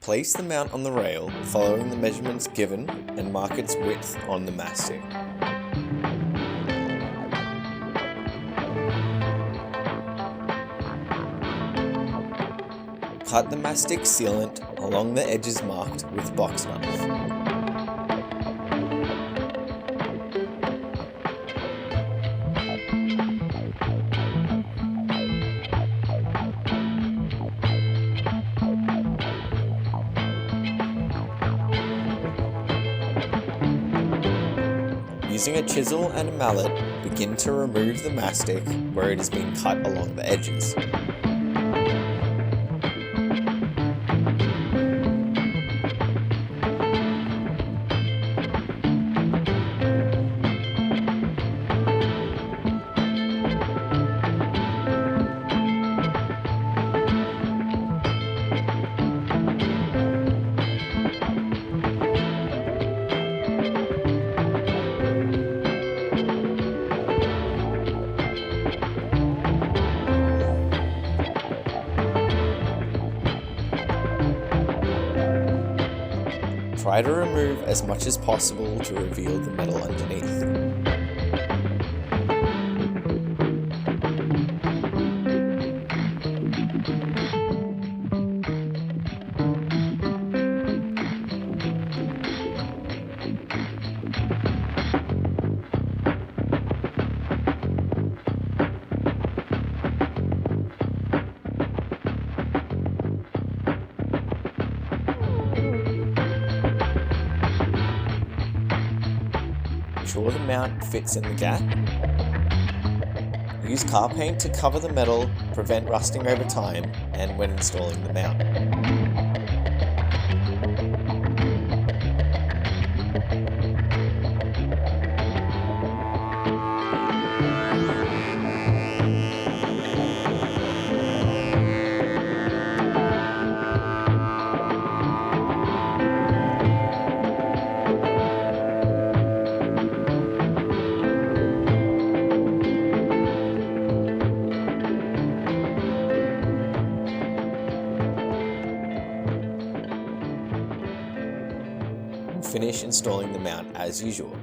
Place the mount on the rail following the measurements given and mark its width on the mastic. Cut the mastic sealant along the edges marked with box knife. Using a chisel and a mallet, begin to remove the mastic where it has been cut along the edges. Try to remove as much as possible to reveal the metal underneath. Ensure the mount fits in the gap. Use car paint to cover the metal, prevent rusting over time, and when installing the mount. Finish installing the mount as usual.